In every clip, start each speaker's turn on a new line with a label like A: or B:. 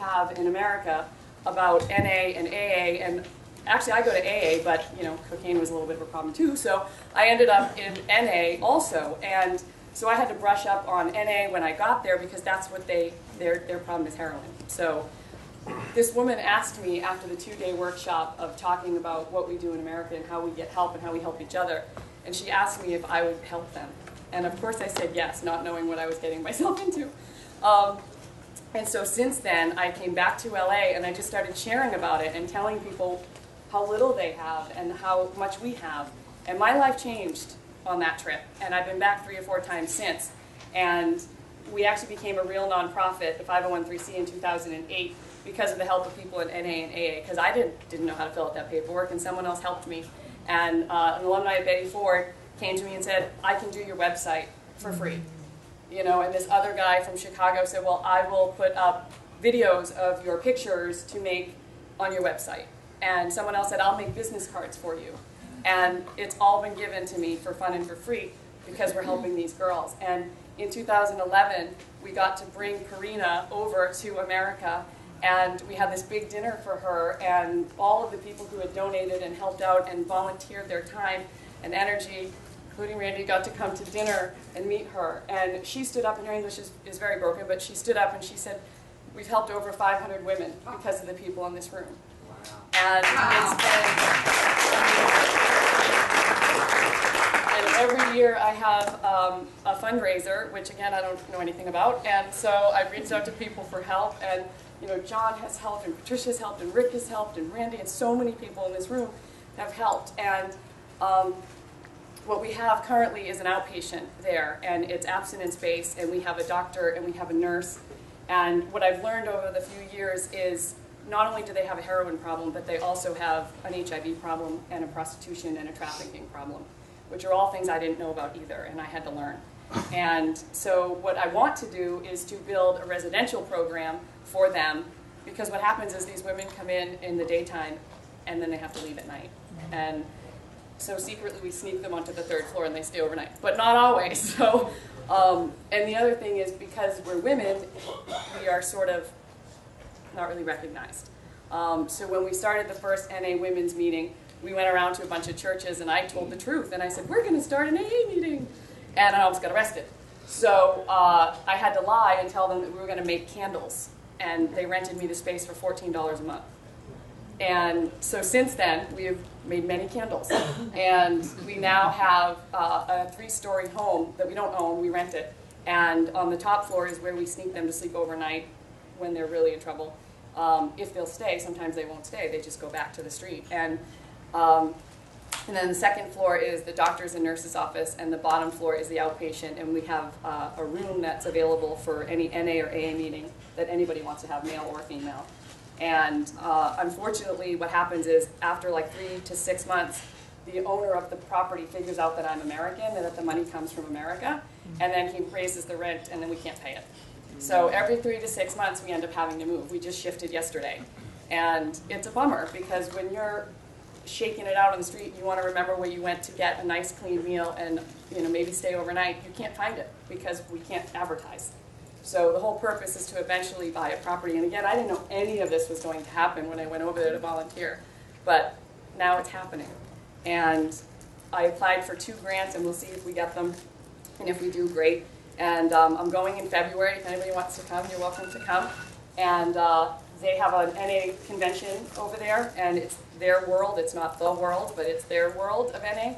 A: have in America about NA and AA, and actually I go to AA, but you know, cocaine was a little bit of a problem too, so I ended up in NA also, and so I had to brush up on NA when I got there because that's what their problem is heroin. So this woman asked me after the 2-day workshop of talking about what we do in America and how we get help and how we help each other, and she asked me if I would help them. And of course I said yes, not knowing what I was getting myself into. And so since then, I came back to LA and I just started sharing about it and telling people how little they have and how much we have. And my life changed on that trip, and I've been back 3 or 4 times since. And we actually became a real nonprofit, the 501(c)(3) in 2008, because of the help of people in NA and AA, because I didn't know how to fill out that paperwork, and someone else helped me. And an alumni of Betty Ford came to me and said, I can do your website for free. You know, and this other guy from Chicago said, well, I will put up videos of your pictures to make on your website. And someone else said, I'll make business cards for you. And it's all been given to me for fun and for free because we're helping these girls. And in 2011, we got to bring Karina over to America, and we had this big dinner for her, and all of the people who had donated and helped out and volunteered their time and energy, including Randy, got to come to dinner and meet her. And she stood up, and her English is very broken, but she stood up and she said, we've helped over 500 women because of the people in this room. And it's and every year I have a fundraiser, which again I don't know anything about, and so I've reached out to people for help, and you know, John has helped, and Patricia's helped, and Rick has helped, and Randy, and so many people in this room have helped. And what we have currently is an outpatient there, and it's abstinence-based, and we have a doctor and we have a nurse. And what I've learned over the few years is not only do they have a heroin problem, but they also have an HIV problem and a prostitution and a trafficking problem, which are all things I didn't know about either, and I had to learn. And so what I want to do is to build a residential program for them, because what happens is these women come in the daytime, and then they have to leave at night. And so secretly we sneak them onto the 3rd floor and they stay overnight, but not always. So, and the other thing is, because we're women, we are sort of not really recognized. So when we started the first NA women's meeting, we went around to a bunch of churches and I told the truth, and I said, we're going to start an AA meeting. And I almost got arrested. So I had to lie and tell them that we were going to make candles, and they rented me the space for $14 a month. And so since then, we have made many candles. And we now have a 3-story home that we don't own, we rent it. And on the top floor is where we sneak them to sleep overnight when they're really in trouble. If they'll stay, sometimes they won't stay, they just go back to the street. And then the 2nd floor is the doctor's and nurse's office, and the bottom floor is the outpatient, and we have a room that's available for any NA or AA meeting that anybody wants to have, male or female. And unfortunately, what happens is after like 3 to 6 months, the owner of the property figures out that I'm American and that the money comes from America, and then he raises the rent, and then we can't pay it. So every 3 to 6 months, we end up having to move. We just shifted yesterday. And it's a bummer, because when you're shaking it out on the street, you want to remember where you went to get a nice clean meal and maybe stay overnight. You can't find it because we can't advertise. So the whole purpose is to eventually buy a property. And again, I didn't know any of this was going to happen when I went over there to volunteer, but now it's happening. And I applied for 2 grants, and we'll see if we get them, and if we do, great. And I'm going in February. If anybody wants to come, you're welcome to come. And they have an NA convention over there, and it's their world. It's not the world, but it's their world of NA.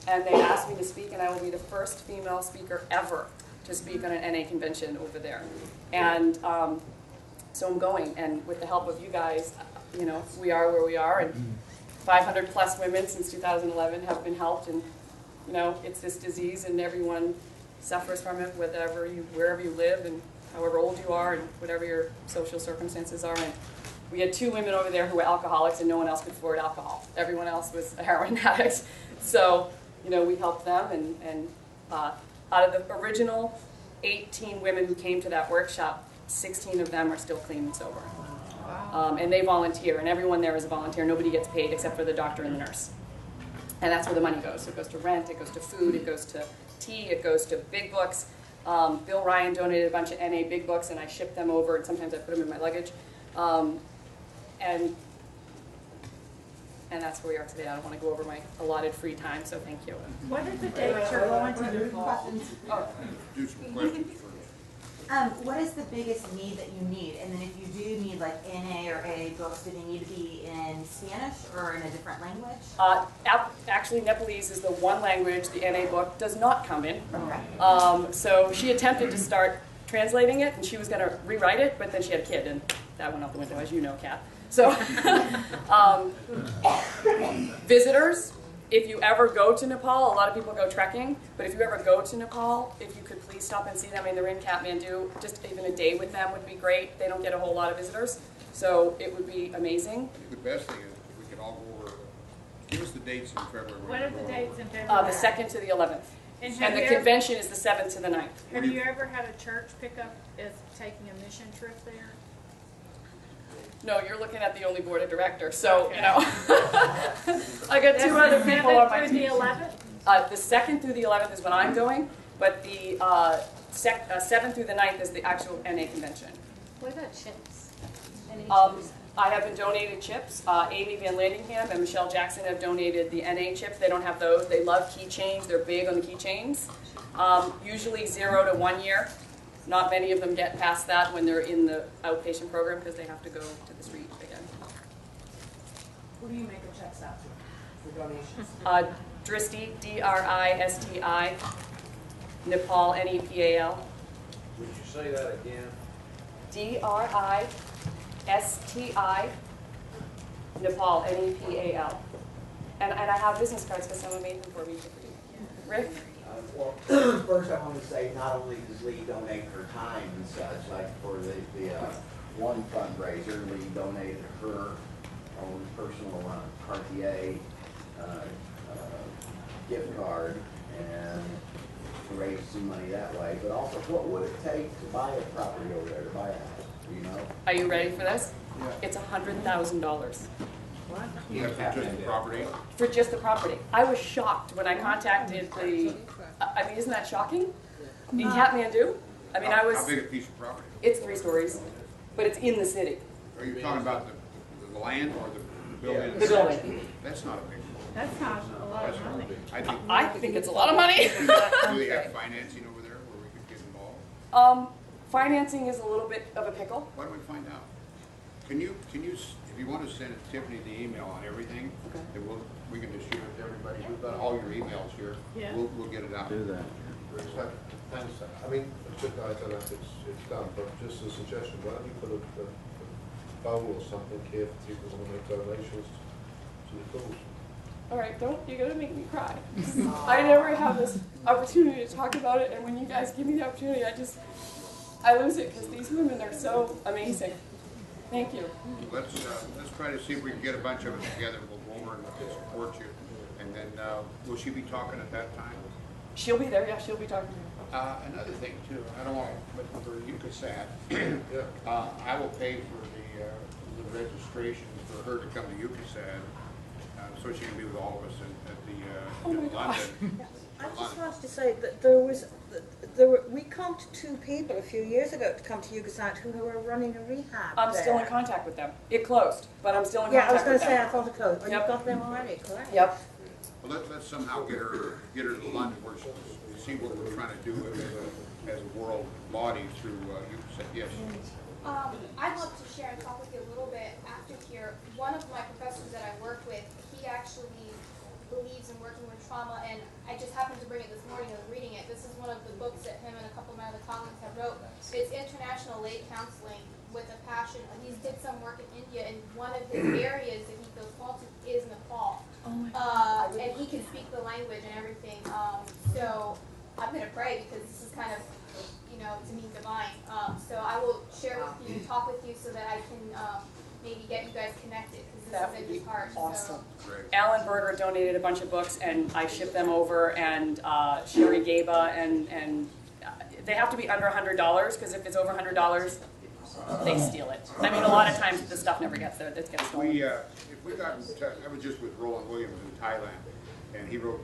A: And they asked me to speak, and I will be the first female speaker ever to speak on an NA convention over there. And so I'm going, and with the help of you guys, we are where we are, and 500 plus women since 2011 have been helped, and it's this disease, and everyone suffers from it, wherever you live, and however old you are, and whatever your social circumstances are. And we had 2 women over there who were alcoholics, and no one else could afford alcohol. Everyone else was a heroin addict. So, we helped them, and out of the original 18 women who came to that workshop, 16 of them are still clean and sober. Wow. And they volunteer, and everyone there is a volunteer. Nobody gets paid except for the doctor and the nurse. And that's where the money goes. So it goes to rent, it goes to food, it goes to tea, it goes to big books. Bill Ryan donated a bunch of NA big books, and I ship them over, and sometimes I put them in my luggage. Um, and that's where we are today. I don't want to go over my allotted free time, so thank you.
B: What are the dates you're going to Nepal?
C: Do some questions first.
D: What is the biggest need that you need? And then if you do need like NA or AA books, do they need to be in Spanish or in a different language?
A: Actually, Nepalese is the one language the NA book does not come in.
D: Okay.
A: So she attempted to start translating it, and she was going to rewrite it, but then she had a kid, and that went out the window, as you know, Kat. So, visitors, if you ever go to Nepal, a lot of people go trekking, but if you ever go to Nepal, if you could please stop and see them. I mean, they're in Kathmandu. Just even a day with them would be great. They don't get a whole lot of visitors, so it would be amazing.
C: I think the best thing is if we could all go over, give us the dates in February.
B: What are the dates in February?
A: The 2nd to the 11th.
B: And
A: And the convention is the 7th to the 9th.
B: Have you ever had a church pick up as taking a mission trip there?
A: No, you're looking at the only board of directors, so, you know. I got two other people on my
B: That's the
A: team.
B: 7th through the 11th?
A: The 2nd through the 11th is when I'm going, but the 7th through the 9th is the actual NA convention.
E: What about chips?
A: I have been donated chips. Amy Van Landingham and Michelle Jackson have donated the NA chips. They don't have those. They love keychains. They're big on the keychains. Usually 0 to 1 year. Not many of them get past that when they're in the outpatient program because they have to go to the street again.
D: Who do you make the checks out to for donations?
A: Dristi, D-R-I-S-T-I, Nepal, N-E-P-A-L.
F: Would you say that again?
A: D-R-I-S-T-I, Nepal, N-E-P-A-L. And I have business cards because someone made them for me. Rick?
G: Well, first I want to say not only does Lee donate her time and such, like for the one fundraiser, Lee donated her own personal Cartier gift card and raised some money that way. But also, what would it take to buy a property over there, to buy a house, you know?
A: Are you ready for this?
C: Yeah.
A: It's $100,000
C: That's for just the property.
A: for just the property. I was shocked when I contacted the, I mean, isn't that shocking? In Kathmandu? I mean, I
C: How
A: was,
C: big a piece of property?
A: it's 3 stories, but it's in the city.
C: Are you talking about the land or the building?
A: The building.
C: That's not a big one.
B: That's not a lot
C: That's
B: of
C: not a
B: money.
C: big.
A: I think it's a lot of money.
C: Do they have financing over there where we could get involved?
A: Financing is a little bit of a pickle.
C: Why don't we find out? Can you, if you want to send Tiffany the email on everything,
A: Okay.
C: then we can distribute it to everybody. We've got all your emails here.
B: Yeah.
C: We'll get it out.
F: Do that.
H: Thanks. I mean, I don't know if it's done, but just a suggestion, why don't you put a bowl or something here for people who want to make donations to the cause?
A: All right, you're gonna make me cry. I never have this opportunity to talk about it, and when you guys give me the opportunity, I lose it because these women are so amazing. Thank you.
C: Let's try to see if we can get a bunch of us together. We'll go over and we'll support you. And then, will she be talking at that time?
A: She'll be there, yeah, she'll be talking to you.
C: Another thing too, I don't want, but for UCASAT,
H: Yeah.
C: I will pay for the registration for her to come to UCASAT, so she can be with all of us at
A: Oh my
C: London.
E: I just wanted to say that we comped 2 people a few years ago to come to Yugoslav who were running a rehab
A: I'm
E: there.
A: still in contact with them. It closed, but I'm still in
E: Yeah, I was
A: contact
E: going
A: with
E: to say, I
A: them.
E: thought it closed. Oh,
A: Yep.
E: you've got them already, correct?
A: Yep.
C: Well, let's somehow get her to London, where she see what we're trying to do as a world body through UCASAT. Yes.
I: I'd love to share and talk with you a little bit after here. One of my professors that I worked with, he actually believes in working with trauma, and I just happened to bring it this morning and reading it. This is one of the books that him and a couple of my other colleagues have wrote. It's International Lay Counseling with a Passion. He did some work in India, and one of his areas that he feels called to is Nepal.
A: Oh my God.
I: And he can speak the language and everything. So I'm going to pray because this is kind of, to me, divine. So I will share with you, talk with you so that I can maybe get you guys connected because
A: That
I: this
A: would
I: is in
A: be
I: his heart.
A: awesome.
C: Great.
A: Alan Berger donated a bunch of books, and I ship them over, and Sherry Gaba, and they have to be under $100, because if it's over $100, they steal it. I mean, a lot of times the stuff never gets there, it gets stolen.
C: If we got, I was just with Roland Williams in Thailand, and he wrote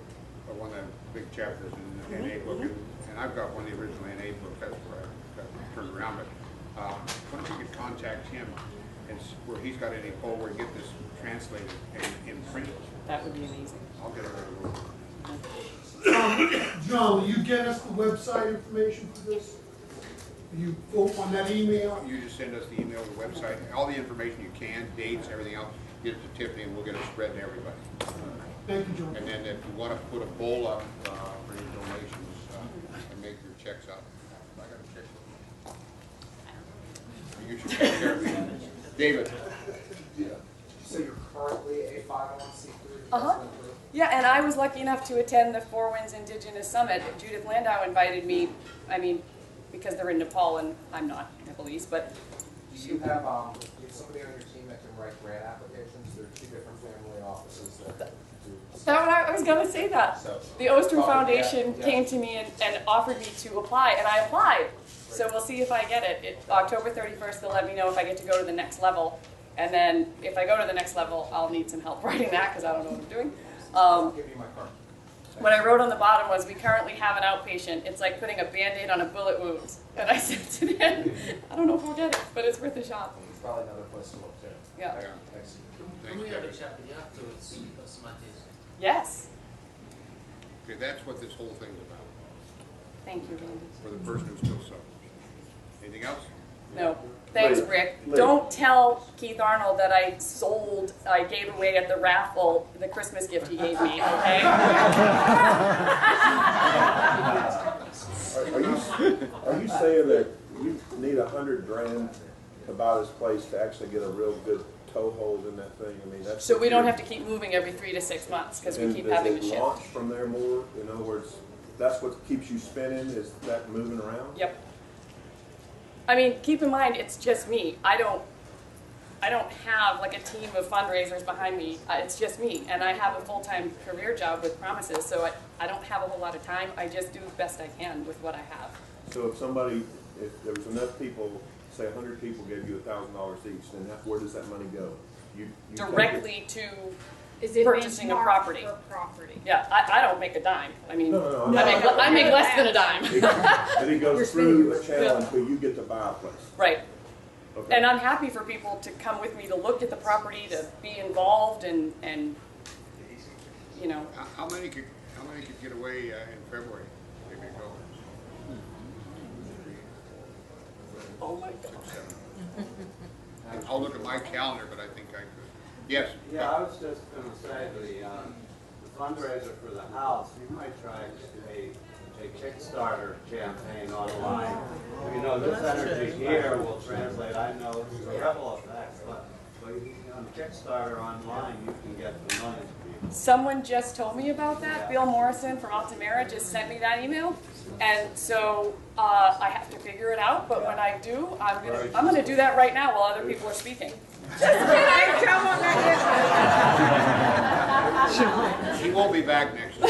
C: one of the big chapters in the NA book, and I've got one of the original NA books. That's where I got turned around. But why don't you could contact him where he's got any pull where he get this translated and printed.
A: That would be amazing.
C: I'll get it right away.
J: John, will you get us the website information for this? Will you go on that email?
C: You just send us the email, the website, all the information you can, dates, everything else, get it to Tiffany and we'll get it spread to everybody.
J: Thank you, John.
C: And then if you want to put a bowl up for your donations and make your checks out. I got a check. You should take care of me. David.
K: So you're currently a 501c3?
A: Uh-huh. Yeah, and I was lucky enough to attend the Four Winds Indigenous Summit. Judith Landau invited me, I mean, because they're in Nepal and I'm not Nepalese, but
K: Do you have somebody on your team that can write grant applications? There are 2 different family offices that do.
A: I was going to say that.
K: So,
A: The Ostrom Foundation
K: yeah.
A: came to me and offered me to apply, and I applied. So we'll see if I get it. October 31st, they'll let me know if I get to go to the next level. And then if I go to the next level, I'll need some help writing that because I don't know what I'm doing.
K: I'll give you my card.
A: What I wrote on the bottom was, we currently have an outpatient. It's like putting a Band-Aid on a bullet wound. And I sent it in. I don't know if we'll get it, but it's worth a shot.
K: There's probably another place to look too.
A: Yeah.
K: Thanks.
C: Thanks, David.
A: Yes.
C: Okay, that's what this whole thing's about,
A: Thank you, Randy.
C: for the person who still suffers. Anything else?
A: No. Thanks, Rick. Don't tell Keith Arnold that I gave away at the raffle the Christmas gift he gave me, okay?
H: Are you saying that you need $100 grand to buy this place to actually get a real good toehold in that thing? I mean, that's.
A: So we don't have to keep moving every 3 to 6 months because we keep having to
H: Does it
A: shift.
H: launch from there more? In other words, that's what keeps you spinning, is that moving around?
A: Yep. I mean, keep in mind, it's just me. I don't have like a team of fundraisers behind me. It's just me, and I have a full-time career job with Promises, so I don't have a whole lot of time. I just do the best I can with what I have.
H: So if there was enough people, say 100 people gave you $1,000 each, then where does that money go? You take it-
A: Directly to
B: Is it
A: purchasing a
B: benchmarked
A: property.
B: for property?
A: Yeah, I don't make a dime. I mean,
H: No.
A: I make less than a dime.
H: And it goes through a channel until you get to buy a place.
A: Right.
H: Okay.
A: And I'm happy for people to come with me to look at the property, to be involved, and you know.
C: How many could get away in February? Maybe go.
A: Oh my God.
C: 6, 7. I'll look at my calendar, but I think I could. Yes.
L: Yeah, I was just going to say the fundraiser for the house, you might try a Kickstarter campaign online. You know, this energy here will translate, I know it's a ripple effect, but on Kickstarter online, you can get the money to people.
A: Someone just told me about that. Bill Morrison from Altamira just sent me that email, and so I have to figure it out. But when I do, I'm gonna do that right now while other people are speaking.
C: He won't be back next year.